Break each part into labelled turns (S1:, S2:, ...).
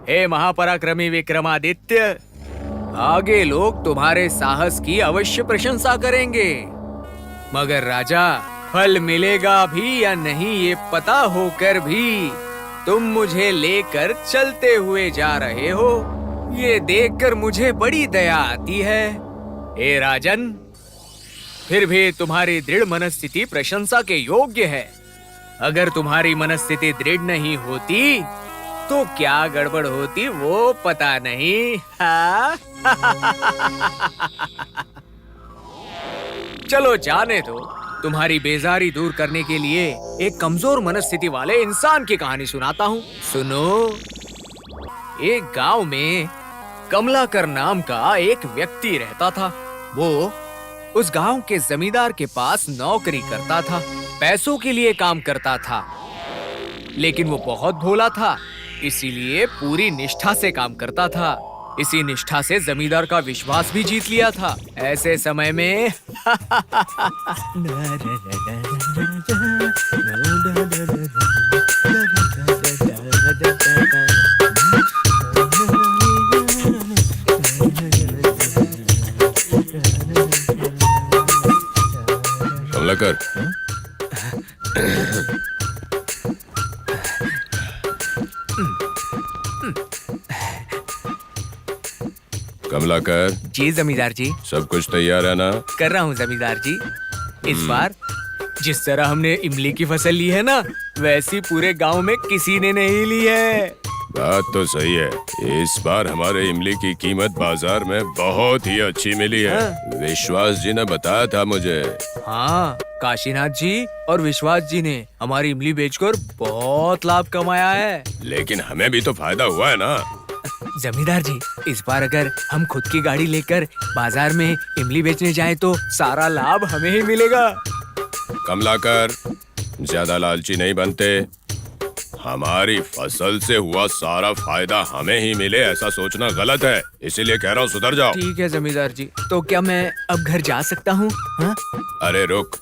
S1: हे महापराक्रमी विक्रमादित्य, आगे लोग तुम्हारे साहस की अवश्य प्रशंसा करेंगे, मगर राजा, फल मिलेगा भी या नहीं ये पता होकर भी तुम मुझे लेकर चलते हुए जा रहे हो, ये देखकर मुझे बड़ी दया आती है। हे राजन, फिर भी तुम्हारी दृढ़ मनस्थिति प्रशंसा के योग्य है। अगर तुम्हारी मनस्थिति दृढ़ नहीं होती तो क्या गड़बड़ होती वो पता नहीं। हाँ? चलो जाने दो, तुम्हारी बेजारी दूर करने के लिए एक कमजोर मनस्थिति वाले इंसान की कहानी सुनाता हूँ। सुनो। एक गांव में कमलाकर नाम का एक व्यक्ति रहता था। वो उस गांव के जमींदार के पास नौकरी करता था, पैसों के लिए काम करता था, लेकिन वो बहुत भोला था, इसीलिए पूरी निष्ठा से काम करता था। इसी निष्ठा से जमींदार का विश्वास भी जीत लिया था। ऐसे समय में
S2: कमलाकर, कमलाकर।
S1: जी जमींदार जी।
S2: सब कुछ तैयार है ना?
S1: कर रहा हूँ जमींदार जी। इस बार जिस तरह हमने इमली की फसल ली है ना, वैसी पूरे गांव में किसी ने नहीं ली है।
S2: बात तो सही है। इस बार हमारे इमली की कीमत बाजार में बहुत ही अच्छी मिली है।
S1: हाँ।
S2: विश्वास जी ने बताया था मुझे।
S1: हाँ, काशीनाथ जी और विश्वास जी ने हमारी इमली बेचकर बहुत लाभ कमाया है।
S2: लेकिन हमें भी तो फायदा हुआ है ना।
S1: जमींदार जी, इस बार अगर हम खुद की गाड़ी लेकर बाजार में इमली बेचने जाएं तो सारा लाभ हमें ही मिलेगा।
S2: कमलाकर, ज्यादा लालची नहीं बनते। हमारी फसल से हुआ सारा फायदा हमें ही मिले ऐसा सोचना गलत है, इसीलिए कह रहा हूँ सुधर जाओ।
S1: ठीक है जमींदार जी। तो क्या मैं अब घर जा सकता हूँ? हाँ?
S2: अरे रुक,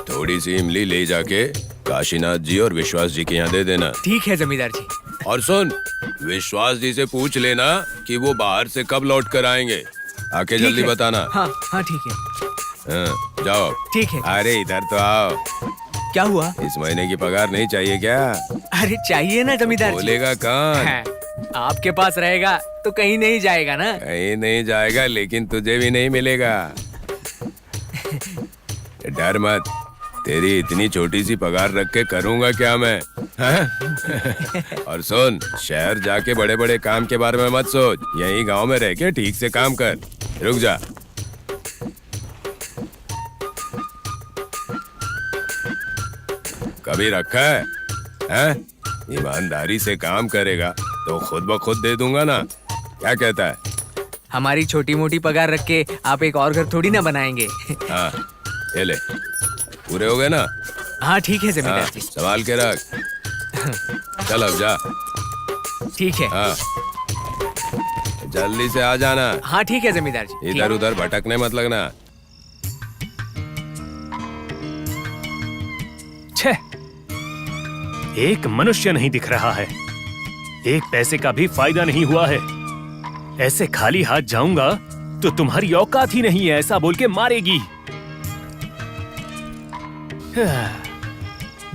S2: थोड़ी सी इमली ले जाके काशीनाथ जी और विश्वास जी के यहाँ दे देना।
S1: ठीक है जमींदार जी।
S2: और सुन, विश्वास जी से पूछ लेना कि वो बाहर से कब लौट कर आएंगे। आके जल्दी बताना।
S1: हाँ हाँ ठीक है।
S2: हाँ, जाओ।
S1: ठीक है।
S2: अरे इधर तो आओ।
S1: क्या हुआ?
S2: इस महीने की पगार नहीं चाहिए क्या?
S1: अरे चाहिए ना जमींदार जी।
S2: बोलेगा कौन?
S1: हाँ, आपके पास रहेगा तो कहीं नहीं जाएगा ना।
S2: कहीं नहीं जाएगा, लेकिन तुझे भी नहीं मिलेगा। डर मत, तेरी इतनी छोटी सी पगार रख के करूंगा क्या मैं? और सुन, शहर जाके बड़े बड़े काम के बारे में मत सोच, यहीं गांव में रह के ठीक से काम कर। रुक जा। कभी रखा है? हैं? ईमानदारी से काम करेगा तो खुद ब खुद दे दूंगा ना। क्या कहता है?
S1: हमारी छोटी मोटी पगार रख के आप एक और घर थोड़ी ना बनाएंगे।
S2: हाँ, ये ले, पूरे हो गए ना?
S1: हाँ ठीक है जमींदार
S2: हाँ,
S1: जी।
S2: संभाल के रख। चल अब जा।
S1: ठीक है।
S2: हाँ, जल्दी से आ जाना।
S1: हाँ ठीक है जमींदार जी।
S2: इधर उधर भटकने मत लगना।
S3: छे, एक मनुष्य नहीं दिख रहा है, एक पैसे का भी फायदा नहीं हुआ है। ऐसे खाली हाथ जाऊंगा तो तुम्हारी औकात ही नहीं है ऐसा बोल के मारेगी।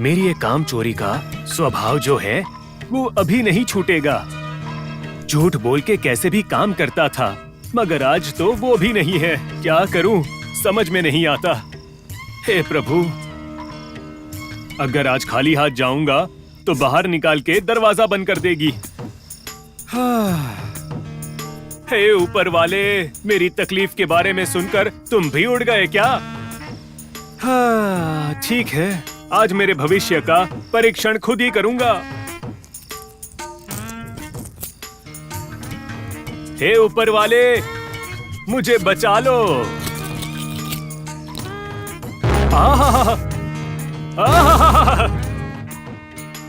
S3: मेरी ये काम चोरी का स्वभाव जो है वो अभी नहीं छूटेगा। झूठ बोल के कैसे भी काम करता था, मगर आज तो वो भी नहीं है। क्या करूं समझ में नहीं आता। हे प्रभु, अगर आज खाली हाथ जाऊंगा तो बाहर निकाल के दरवाजा बंद कर देगी। हे ऊपर वाले, मेरी तकलीफ के बारे में सुनकर तुम भी उड़ गए क्या? हाँ ठीक है, आज मेरे भविष्य का परीक्षण खुद ही करूंगा। हे ऊपर वाले, मुझे बचा लो।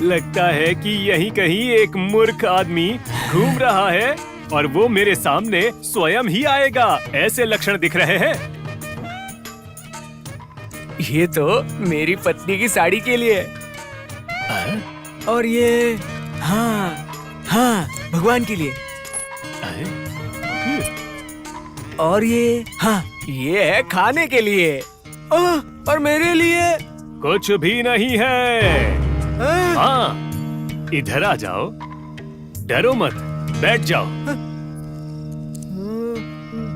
S3: लगता है कि यहीं कहीं एक मूर्ख आदमी घूम रहा है और वो मेरे सामने स्वयं ही आएगा, ऐसे लक्षण दिख रहे हैं।
S1: ये तो मेरी पत्नी की साड़ी के लिए है। और ये हाँ हाँ भगवान के लिए। और ये हाँ ये है खाने के लिए। और मेरे लिए
S3: कुछ भी नहीं है। हाँ, इधर आ जाओ, डरो मत, बैठ जाओ।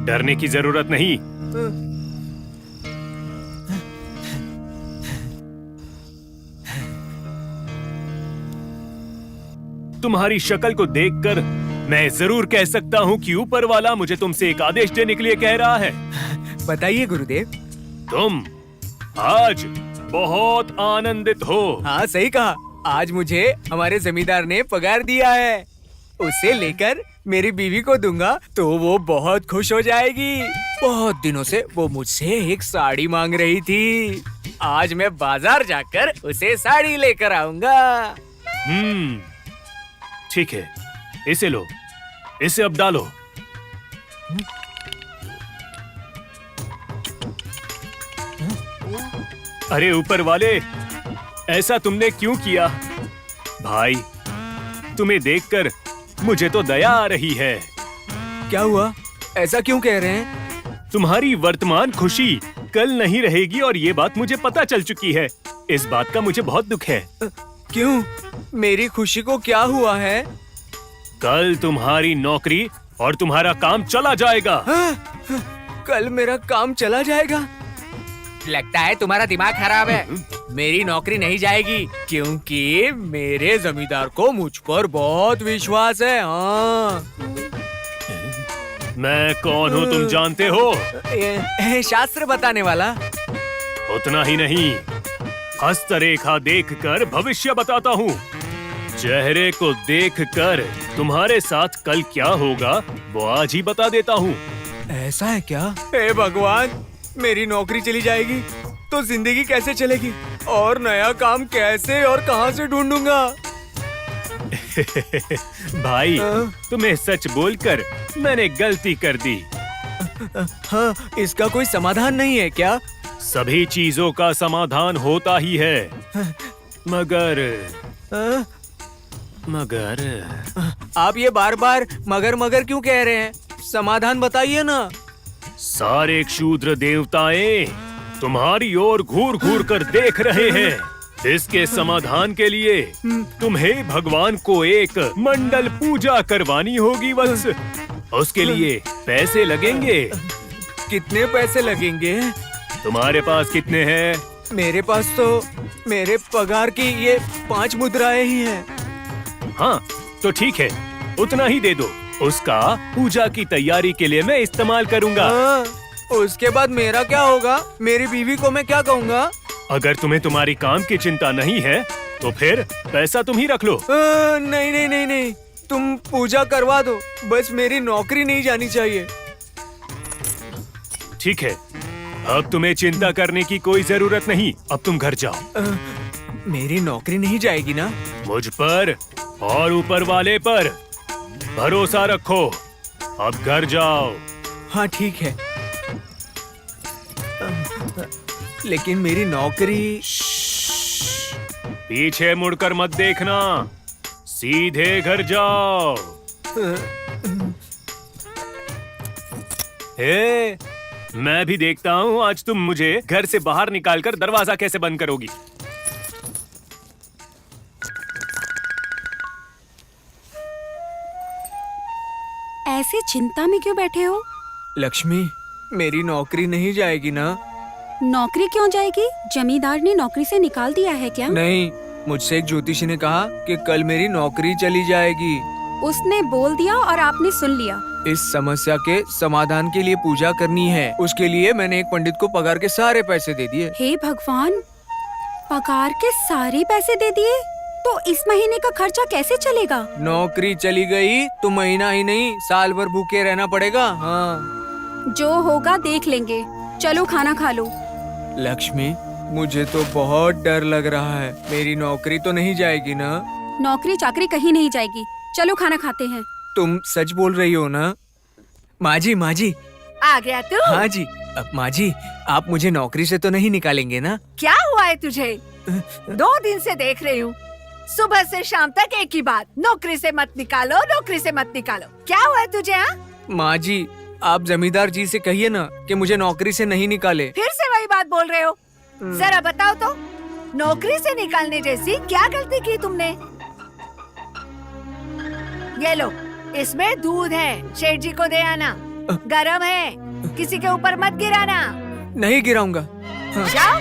S3: डरने की जरूरत नहीं। तुम्हारी शक्ल को देखकर मैं जरूर कह सकता हूँ कि ऊपर वाला मुझे तुमसे एक आदेश देने के लिए कह रहा है।
S1: बताइए गुरुदेव।
S3: तुम आज बहुत आनंदित हो।
S1: हाँ सही कहा। आज मुझे हमारे जमींदार ने पगार दिया है। उसे लेकर मेरी बीवी को दूंगा तो वो बहुत खुश हो जाएगी। बहुत दिनों से वो मुझसे एक साड़ी मांग रही थी। आज मैं बाजार जाकर उसे साड़ी लेकर आऊंगा।
S3: ठीक है, इसे लो, इसे अब डालो। अरे ऊपर वाले, ऐसा तुमने क्यों किया? भाई, तुम्हें देखकर मुझे तो दया आ रही है।
S1: क्या हुआ? ऐसा क्यों कह रहे हैं?
S3: तुम्हारी वर्तमान खुशी कल नहीं रहेगी और ये बात मुझे पता चल चुकी है। इस बात का मुझे बहुत दुख है।
S1: क्यों? मेरी खुशी को क्या हुआ है?
S3: कल तुम्हारी नौकरी और तुम्हारा काम चला जाएगा।
S1: कल मेरा काम चला जाएगा? लगता है तुम्हारा दिमाग खराब है। मेरी नौकरी नहीं जाएगी क्योंकि मेरे जमींदार को मुझ पर बहुत विश्वास है। हाँ।
S3: मैं कौन हूँ तुम जानते हो?
S1: शास्त्र बताने वाला।
S3: उतना ही नहीं, हस्तरेखा देखकर भविष्य बताता हूँ। चेहरे को देखकर तुम्हारे साथ कल क्या होगा वो आज ही बता देता हूँ।
S1: ऐसा है क्या? हे भगवान, मेरी नौकरी चली जाएगी तो जिंदगी कैसे चलेगी और नया काम कैसे और कहां से ढूंढूंगा?
S3: भाई, तुम्हें सच बोलकर मैंने गलती कर दी।
S1: हाँ, इसका कोई समाधान नहीं है क्या?
S3: सभी चीजों का समाधान होता ही है, मगर
S1: आप ये बार बार मगर क्यों कह रहे हैं? समाधान बताइए ना।
S3: सारे क्षुद्र देवताएं तुम्हारी ओर घूर घूर कर देख रहे हैं। इसके समाधान के लिए तुम्हें भगवान को एक मंडल पूजा करवानी होगी वत्स। उसके लिए पैसे लगेंगे।
S1: कितने पैसे लगेंगे?
S3: तुम्हारे पास कितने हैं?
S1: मेरे पास तो मेरे पगार की ये 5 मुद्राएं ही हैं।
S3: हाँ, तो ठीक है, उतना ही दे दो। उसका पूजा की तैयारी के लिए मैं इस्तेमाल करूँगा।
S1: उसके बाद मेरा क्या होगा? मेरी बीवी को मैं क्या कहूँगा?
S3: अगर तुम्हें तुम्हारी काम की चिंता नहीं है तो फिर पैसा तुम ही रख लो।
S1: नहीं नहीं नहीं नहीं, तुम पूजा करवा दो, बस मेरी नौकरी नहीं जानी चाहिए।
S3: ठीक है, अब तुम्हें चिंता करने की कोई जरूरत नहीं। अब तुम घर जाओ।
S1: मेरी नौकरी नहीं जाएगी ना?
S3: मुझ पर और ऊपर वाले पर भरोसा रखो। अब घर जाओ।
S1: हाँ ठीक है, लेकिन मेरी नौकरी।
S3: पीछे मुड़कर मत देखना, सीधे घर जाओ। हे, मैं भी देखता हूँ आज तुम मुझे घर से बाहर निकालकर दरवाजा कैसे बंद करोगी।
S4: ऐसे चिंता में क्यों बैठे हो?
S1: लक्ष्मी, मेरी नौकरी नहीं जाएगी ना?
S4: नौकरी क्यों जाएगी? जमींदार ने नौकरी से निकाल दिया है क्या?
S1: नहीं, मुझसे एक ज्योतिषी ने कहा कि कल मेरी नौकरी चली जाएगी।
S4: उसने बोल दिया और आपने सुन लिया।
S1: इस समस्या के समाधान के लिए पूजा करनी है। उसके लिए मैंने एक पंडित को पगार के सारे पैसे दे दिए।
S4: हे भगवान, पगार के सारे पैसे दे दिए? तो इस महीने का खर्चा कैसे चलेगा?
S1: नौकरी चली गई तो महीना ही नहीं, साल भर भूखे रहना पड़ेगा। हाँ,
S4: जो होगा देख लेंगे। चलो खाना खा लो।
S1: लक्ष्मी, मुझे तो बहुत डर लग रहा है। मेरी नौकरी तो नहीं जाएगी ना?
S4: नौकरी चाकरी कहीं नहीं जाएगी। चलो खाना खाते हैं।
S1: तुम सच बोल रही हो ना? माँ जी, माँ जी।
S5: आ गया तू?
S1: हाँ जी। अब माँ जी, आप मुझे नौकरी से तो नहीं निकालेंगे ना?
S5: क्या हुआ है तुझे? 2 दिन से देख रही हूँ, सुबह से शाम तक एक ही बात, नौकरी से मत निकालो, नौकरी से मत निकालो। क्या हुआ है तुझे? हाँ,
S1: माँ जी, आप जमींदार जी से कहिए ना कि मुझे नौकरी से नहीं निकाले।
S5: फिर से वही बात बोल रहे हो। जरा बताओ तो, नौकरी से निकालने जैसी क्या गलती की तुमने? ये लो, इसमें दूध है, सेठ जी को दे आना। गरम है, किसी के ऊपर मत गिराना।
S1: नहीं गिराऊंगा।
S5: जाओ।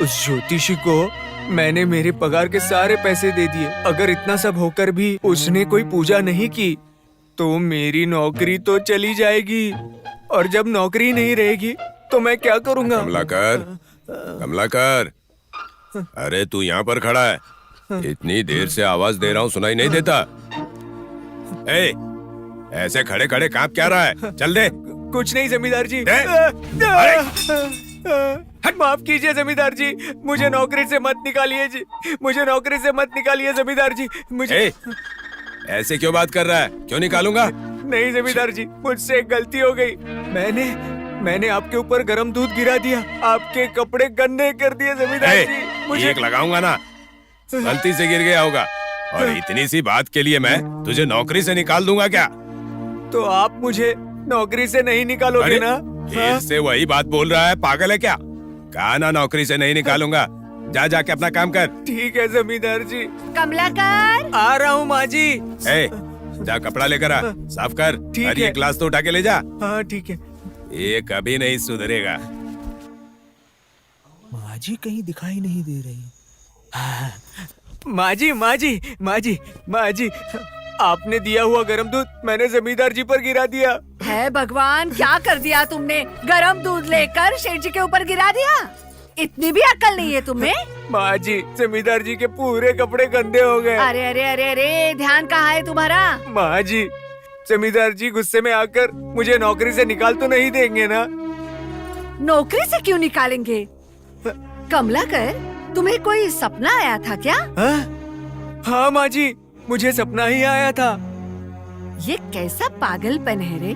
S1: उस ज्योतिषी को मैंने मेरे पगार के सारे पैसे दे दिए। अगर इतना सब होकर भी उसने कोई पूजा नहीं की तो मेरी नौकरी तो चली जाएगी, और जब नौकरी नहीं रहेगी तो मैं क्या करूँगा?
S2: कमलाकर, कमलाकर, अरे तू यहाँ पर खड़ा है, इतनी देर से आवाज दे रहा हूँ, सुनाई नहीं देता? ए, ऐसे खड़े खड़े कांप क्या रहा है? चल दे।
S1: कुछ नहीं जमींदार जी।
S2: अरे!
S1: माफ कीजिए जमींदार जी, मुझे नौकरी से मत निकालिए जी, मुझे नौकरी से मत निकालिए जमींदार जी। मुझे
S2: ऐसे क्यों बात कर रहा है? क्यों निकालूंगा?
S1: नहीं जमींदार जी, मुझसे एक गलती हो गई। मैंने आपके ऊपर गरम दूध गिरा दिया, आपके कपड़े गंदे कर दिए जमींदार जी। मुझे
S2: एक लगाऊंगा ना, गलती से गिर गया होगा, और इतनी सी बात के लिए मैं तुझे नौकरी से निकाल दूंगा क्या?
S1: तो आप मुझे नौकरी से नहीं निकालोगे ना?
S2: फिर से वही बात बोल रहा है, पागल है क्या? कहा ना नौकरी से नहीं निकालूंगा। जा जाके अपना काम कर।
S1: ठीक है जमींदार जी।
S5: कमलाकर,
S1: आ रहा हूँ माँ जी।
S2: जा कपड़ा लेकर आ, साफ कर।
S1: ठीक
S2: और
S1: है।
S2: ये ग्लास तो उठा के ले जा।
S1: हाँ ठीक है।
S2: ये कभी नहीं सुधरेगा।
S1: माँ जी कहीं दिखाई नहीं दे रही। माँ जी, माँ जी, माँ जी, माँ जी, आपने दिया हुआ गरम दूध मैंने जमींदार जी पर गिरा दिया।
S5: है भगवान, क्या कर दिया तुमने? गरम दूध लेकर सेठ जी के ऊपर गिरा दिया। इतनी भी अक्ल नहीं है तुम्हें?
S1: माँ जी, जमींदार जी के पूरे कपड़े गंदे हो गए।
S5: अरे अरे अरे अरे, ध्यान कहाँ है तुम्हारा?
S1: माँ जी, जमींदार जी गुस्से में आकर मुझे नौकरी से निकाल तो नहीं देंगे ना?
S5: नौकरी से क्यों निकालेंगे? कमलाकर, तुम्हें कोई सपना आया था क्या?
S1: हाँ माँ जी, मुझे सपना ही आया था।
S5: ये कैसा पागलपन है रे?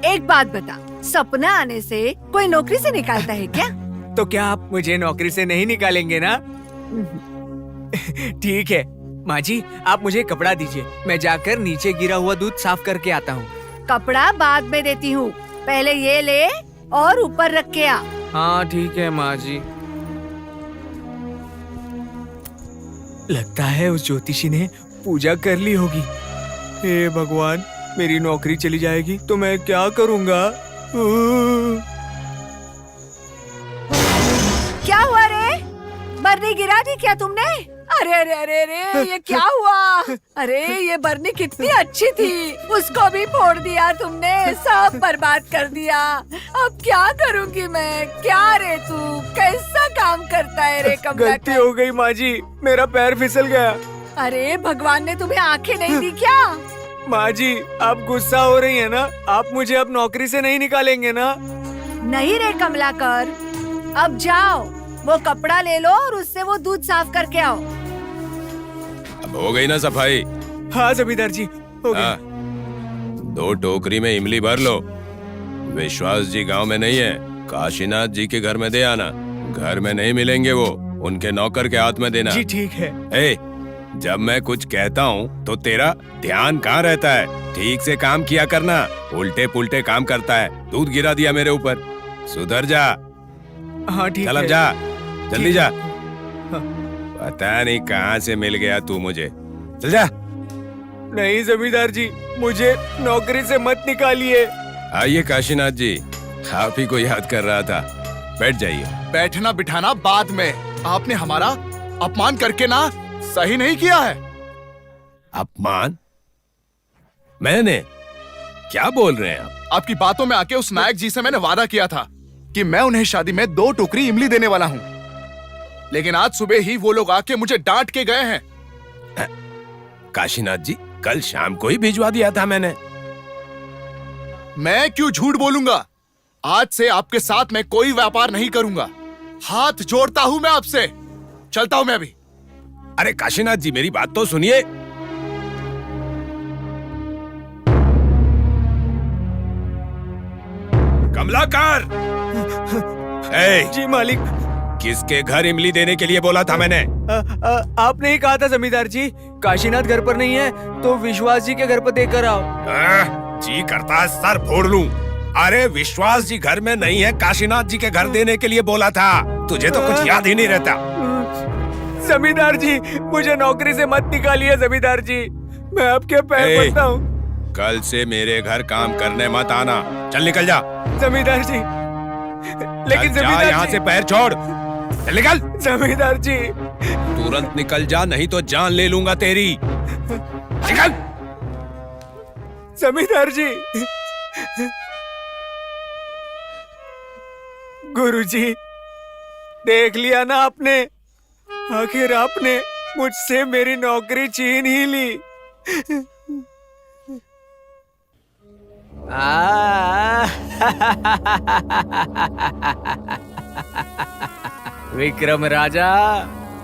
S5: एक बात बता, सपना आने से कोई नौकरी से निकालता है क्या?
S1: तो क्या आप मुझे नौकरी से नहीं निकालेंगे ना? ठीक है माँ जी, आप मुझे कपड़ा दीजिए, मैं जाकर नीचे गिरा हुआ दूध साफ करके आता हूँ।
S5: कपड़ा बाद में देती हूँ, पहले ये ले और ऊपर रख के आ।
S1: हाँ ठीक है माँ जी। लगता है उस ज्योतिषी ने पूजा कर ली होगी। हे भगवान, मेरी नौकरी चली जाएगी तो मैं क्या करूँगा?
S5: क्या हुआ रे? बरनी गिरा दी क्या तुमने? अरे अरे अरे अरे, ये क्या हुआ? अरे ये बरनी कितनी अच्छी थी, उसको भी फोड़ दिया तुमने, सब बर्बाद कर दिया। अब क्या करूंगी मैं? क्या रे तू, कैसा काम करता है रे कमलाकर?
S1: गलती हो गई माँ जी, मेरा पैर फिसल गया।
S5: अरे भगवान ने तुम्हें आंखें नहीं दी क्या?
S1: माँ जी, आप गुस्सा हो रही है ना? आप मुझे अब नौकरी से नहीं निकालेंगे ना?
S5: नहीं रे कमलाकर, अब जाओ, वो कपड़ा ले लो और उससे वो दूध साफ करके आओ।
S2: अब हो गई ना सफाई?
S1: हाँ जमींदार जी, हो गया।
S2: 2 टोकरी में इमली भर लो। विश्वास जी गांव में नहीं है, काशीनाथ जी के घर में दे आना। घर में नहीं मिलेंगे वो, उनके नौकर के हाथ में देना।
S1: जी ठीक है।
S2: जब मैं कुछ कहता हूँ तो तेरा ध्यान कहाँ रहता है? ठीक से काम किया करना, उल्टे पुल्टे काम करता है। दूध गिरा दिया मेरे ऊपर, सुधर जा।
S1: हाँ ठीक
S2: चल अब
S1: है।
S2: जा, जल्दी जा।
S1: हाँ।
S2: पता नहीं कहाँ से मिल गया तू मुझे, चल जा।
S1: नहीं जमींदार जी, मुझे नौकरी से मत निकालिए।
S2: आइए काशीनाथ जी, आप ही को याद कर रहा था, बैठ जाइए।
S6: बैठना बिठाना बाद में, आपने हमारा अपमान करके ना सही नहीं किया है।
S2: अपमान? मैंने? क्या बोल रहे हैं आप?
S6: आपकी बातों में आके उस नायक जी से मैंने वादा किया था कि मैं उन्हें शादी में 2 टोकरी इमली देने वाला हूँ, लेकिन आज सुबह ही वो लोग आके मुझे डांट के गए हैं।
S2: काशीनाथ जी, कल शाम को ही भिजवा दिया था मैंने।
S6: मैं क्यों झूठ बोलूंगा? आज से आपके साथ मैं कोई व्यापार नहीं करूंगा। हाथ जोड़ता हूं मैं आपसे, चलता हूं मैं अभी।
S2: अरे काशीनाथ जी, मेरी बात तो सुनिए। कमलाकर!
S1: जी मालिक।
S2: किसके घर इमली देने के लिए बोला था मैंने?
S1: आपने ही कहा था जमींदार जी, काशीनाथ घर पर नहीं है तो विश्वास जी के घर पर देकर आओ।
S2: जी करता है सर फोड़ लूं। अरे विश्वास जी घर में नहीं है, काशीनाथ जी के घर देने के लिए बोला था। तुझे तो कुछ याद ही नहीं रहता।
S1: जमींदार जी, मुझे नौकरी से मत निकालिए जमींदार जी, मैं आपके पैर
S2: ए,
S1: पड़ता हूँ।
S2: कल से मेरे घर काम करने मत आना। चल निकल जा।
S1: जमींदार जी, लेकिन
S2: चल जा
S1: जमींदार
S2: यहाँ
S1: जी,
S2: से पैर छोड़। चल निकल।
S1: जमींदार जी,
S2: तुरंत निकल जा, नहीं तो जान ले लूंगा तेरी। निकल।
S1: जमींदार जी। गुरुजी, देख लिया ना आपने, आखिर आपने मुझसे मेरी नौकरी छीन ही ली। विक्रम राजा,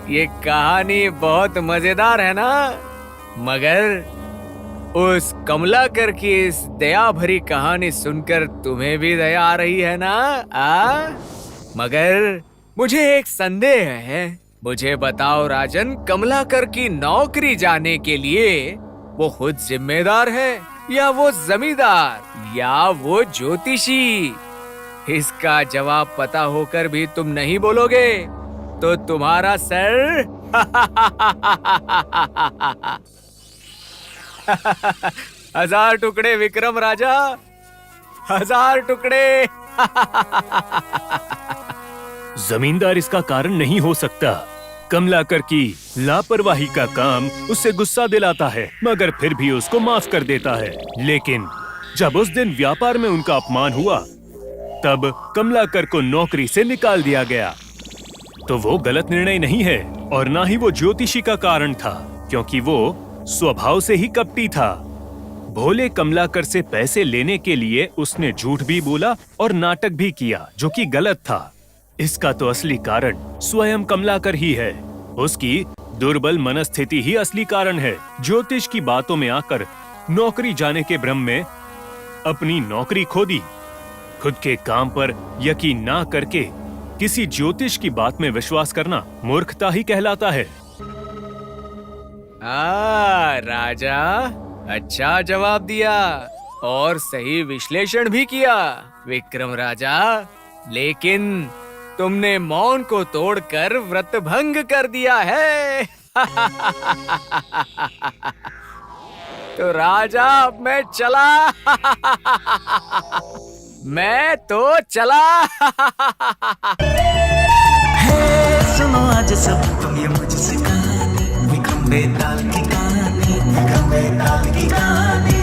S1: ये कहानी बहुत मजेदार है ना, मगर उस कमलाकर की इस दया भरी कहानी सुनकर तुम्हें भी दया आ रही है ना? मगर मुझे एक संदेह है। मुझे बताओ राजन, कमलाकर की नौकरी जाने के लिए वो खुद जिम्मेदार है या वो जमींदार या वो ज्योतिषी? इसका जवाब पता होकर भी तुम नहीं बोलोगे तो तुम्हारा सर 1000 टुकड़े विक्रम राजा, 1000 टुकड़े।
S3: जमींदार इसका कारण नहीं हो सकता। कमलाकर की लापरवाही का काम उससे गुस्सा दिलाता है, मगर फिर भी उसको माफ कर देता है। लेकिन जब उस दिन व्यापार में उनका अपमान हुआ, तब कमलाकर को नौकरी से निकाल दिया गया। तो वो गलत निर्णय नहीं है और ना ही वो ज्योतिषी का कारण था, क्योंकि वो स्वभाव से ही कपटी था। भोले कमलाकर से पैसे लेने के लिए उसने झूठ भी बोला और नाटक भी किया, जो कि गलत था। इसका तो असली कारण स्वयं कमलाकर ही है। उसकी दुर्बल मनस्थिति ही असली कारण है। ज्योतिष की बातों में आकर नौकरी जाने के भ्रम में अपनी नौकरी खो दी। खुद के काम पर यकीन ना करके किसी ज्योतिष की बात में विश्वास करना मूर्खता ही कहलाता है।
S1: राजा, अच्छा जवाब दिया और सही विश्लेषण भी किया विक्रम राजा। लेकिन तुमने मौन को तोड़कर व्रत भंग कर दिया है। तो राजा, अब मैं चला। मैं तो चला।
S7: सुनो आज सब ये मुझसे कहानी, विक्रम बेताल की कहानी, विक्रम बेताल की कहानी।